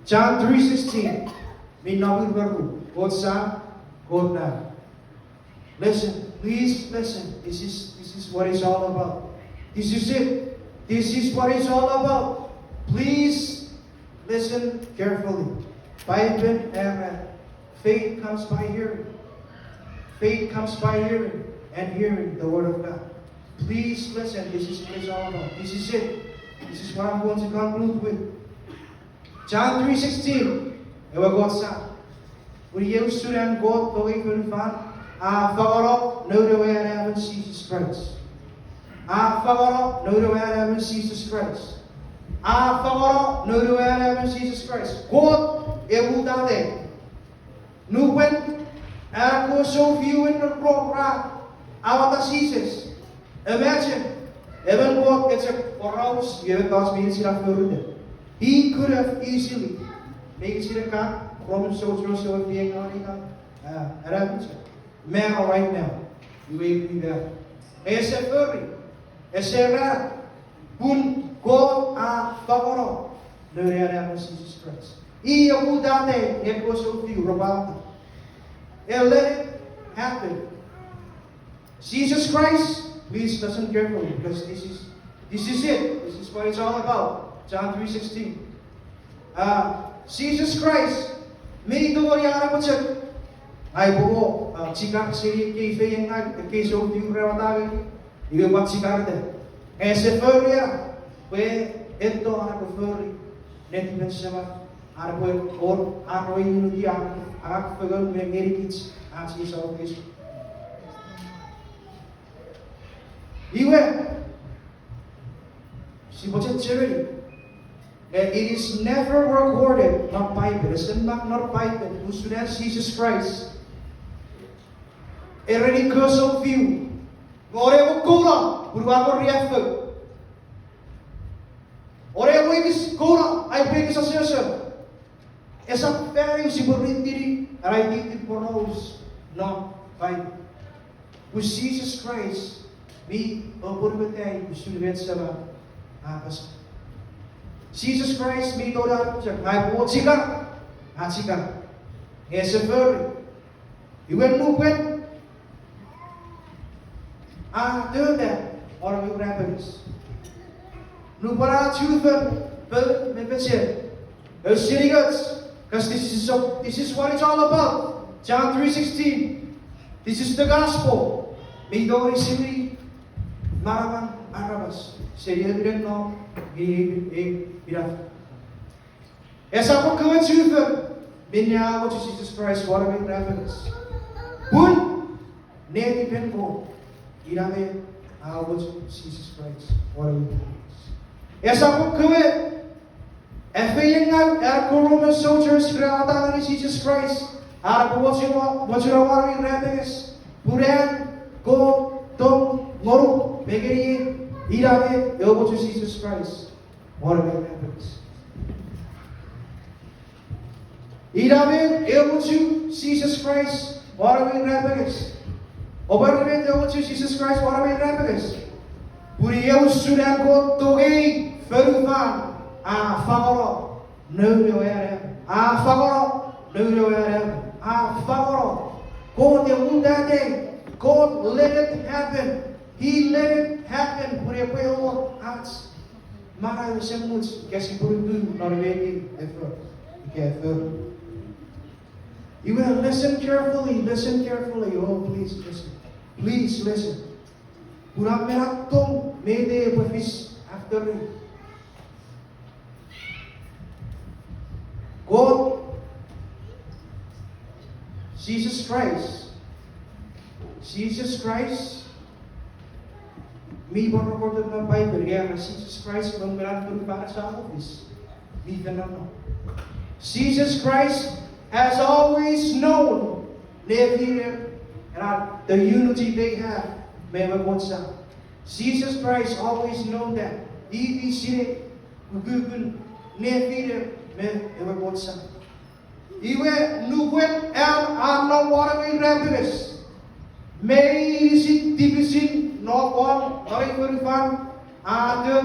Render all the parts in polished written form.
John 3:16. May not be God sa, God na. Listen, please listen. This is what it's all about. This is it. This is what it's all about. Please listen carefully. Bible and faith comes by hearing. Faith comes by hearing, and hearing the word of God. Please listen. This is what it's all about. This is it. This is what I'm going to conclude with. John 3:16. Ewa God sa. Uri eu sudan God togi Afanafan. Fagaro no the way I have Jesus Christ. Fagaro no the way I have Jesus Christ. Fagaro no the way I have Jesus Christ. God eu dade. Nu when ako so few in the program. Awata Jesus. Imagine. Even God gets a arouse. You have me in He could have easily made it a Roman soldier so being on it. Man, right now, you will be there. As a furry, as a rat, boom, God, favor, no real Jesus Christ. He would that day, it was so few about it. And let it happen. Jesus Christ, please listen carefully, because this is it. This is what it's all about. John 3:16. Jesus Christ, may the Lord Yahweh ay buo chikar si kay yang kay so few rawatagi ibe wat chikar de ese feria we ento ana ko feri net men sama ana ko or ana ino dia ana ko fegal me merikits as is all this iwe si bocet cherry. It is never recorded, not Bible. It's not Bible. Who should have Jesus Christ? Already curse of you. Whatever kula, whatever react. Whatever is kula, I bring this assertion. It's a very simple reading, and I think it follows not Bible. With Jesus Christ, we are put we should read seven. Jesus Christ, me go down. I bought chicken. Chicken. Yes, a furry. You went move when? Do that. Or you rabbits. No, but I choose but maybe it. Those silly guts. Because this is what it's all about. John 3:16. This is the gospel. Me go receive Maraman Arabas. Say you didn't know. As I will go to the Binya, what is Jesus Christ, what are we reference? Boon, Navy Penford, Irame, what is Jesus Christ, what are we reference? As I will go it, and failing out at Roman soldiers, Jesus Christ, what you are we reference? Buran, go, Dom, Moro, Begari, Irame, what is Jesus Christ. What happens? Irame, able to Jesus Christ, what are we happens? Oberme, able to Jesus Christ, what are we happens? Puriel Sudan go toge, Ferufan, Fagoro, no, you are Fagoro, no, you are Fagoro. God, the wound that day, God let it happen. He let it happen. Puriel hearts. Mara semut kasi purdu Norway effort. Effort. You will listen carefully. Listen carefully. Oh, please listen. Please listen. Pura meratong mede pafis after it. God, Jesus Christ. Me recorded na Bible, kaya Jesus Christ, kung meron para sa office, me ganun. Jesus Christ has always known the unity they have. Jesus Christ always known that. EBC, Google, Neville, Iwe, Nuwen, and no water in Rapidus. May it division. Not one, not even fun.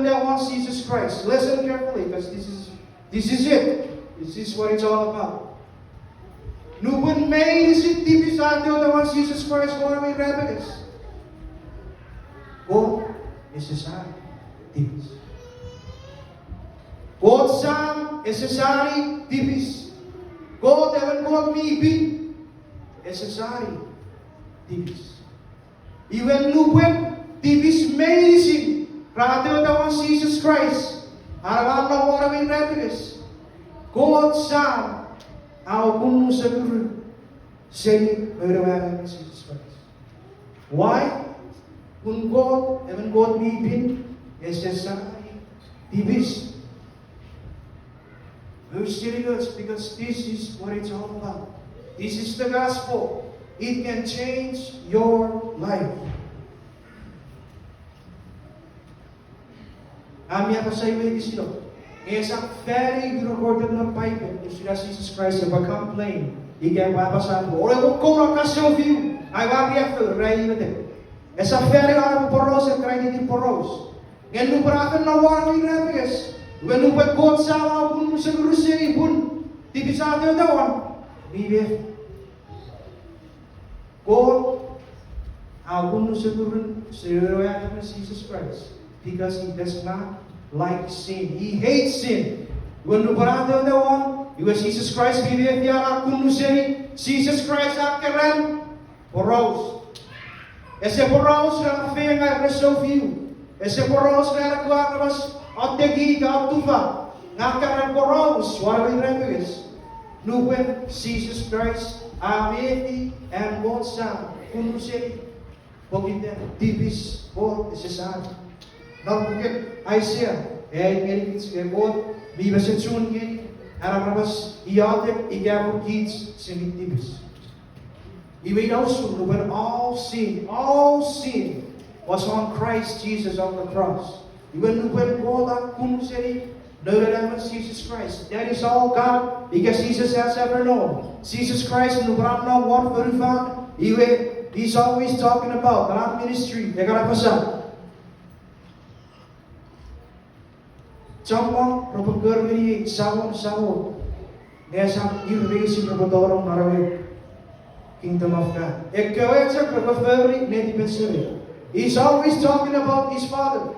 There was Jesus Christ. Listen carefully, because this is it. This is what it's all about. Nupen may is tipis ato the one Jesus Christ for me rebels. God is necessary. Tipis. God sam necessary tipis. God haven't got me be necessary tipis. Even nupen tipis amazing. Rather the one Jesus Christ. Arawan na what me rebels. God sam our kung sa guru say merawan Jesus Christ. Why? Kung God, haven't God me been necessary tipis. Very serious because this is what it's all about. This is the gospel. It can change your life. Amia pa sa iyo silo. Isang very recorded ng Bible. If sila Jesus Christ have become plain, ikaw papasahan mo. Ora kung kasyo view, ay wari after, rai nete. Esa very araw poros, at kaya hindi poros. Ngayon luparatan na wari rebes. When you put God sa ako sa grocery bun, tipis sa atin daw, bibi. God, ako sa grocery Jesus Christ, because He does not like sin. He hates sin. When you put out the one, you are Jesus Christ, bibi tiara ako Jesus Christ akaran poros. Ese poros na fang ay resolve you. Ese poros na nagwakas at degi ka tufa ngakaran poros wala rebels. Nuwen Jesus Christ ameti and God sa kunuseri pogite tipis God necessary. Now forget Isaiah it's God biba sa tune gini arabas iyatek igapo kids sinitibis. He made also when all sin was on Christ Jesus on the cross. Even when God kunuseri know that Jesus Christ. That is all God because Jesus has ever known. Jesus Christ no know what very found. He's always talking about that ministry. Champa propaganda ini sawon. Nessa irresi propaganda narawe. Kingdom of God. He's always talking about his Father.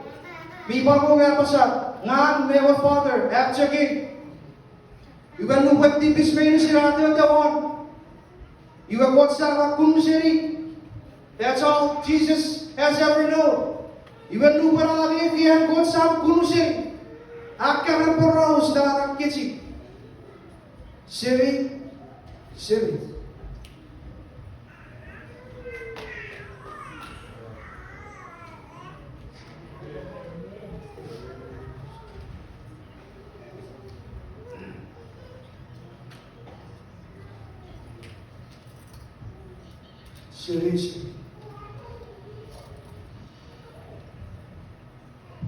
People ko nga pa sa ngan may Father at checking. Iwan no what tipis may sila ato tawon. Iwan what sa kunuseri. That's all Jesus has ever known. Iwan no para if he had got some kunuseri. Akaran poros na kitsi. Siri. Seriously.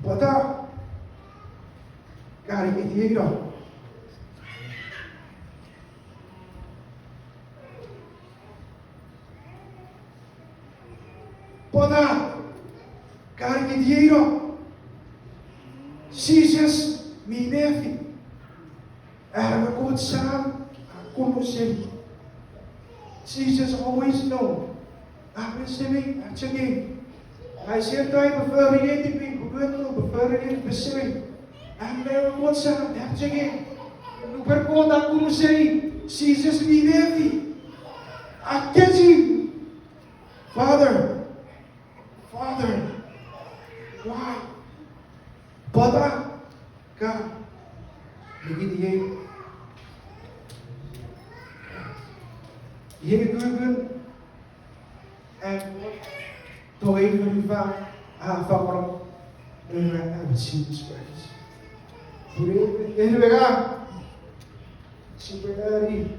Pata kari itiyo. Pata kari itiyo. Jesus mi nefi. Era good sam kunuseri. Jesus always know. I'm listening, I'm checking. I said, I prefer related people, prefer related pursuing. I'm there, what's up? I'm checking. Lugar ko na kumusay, Jesus be heavy. I get you. Father, why? Baba, God, begin good. And to even found from Jesus Christ. Anyway, super daddy.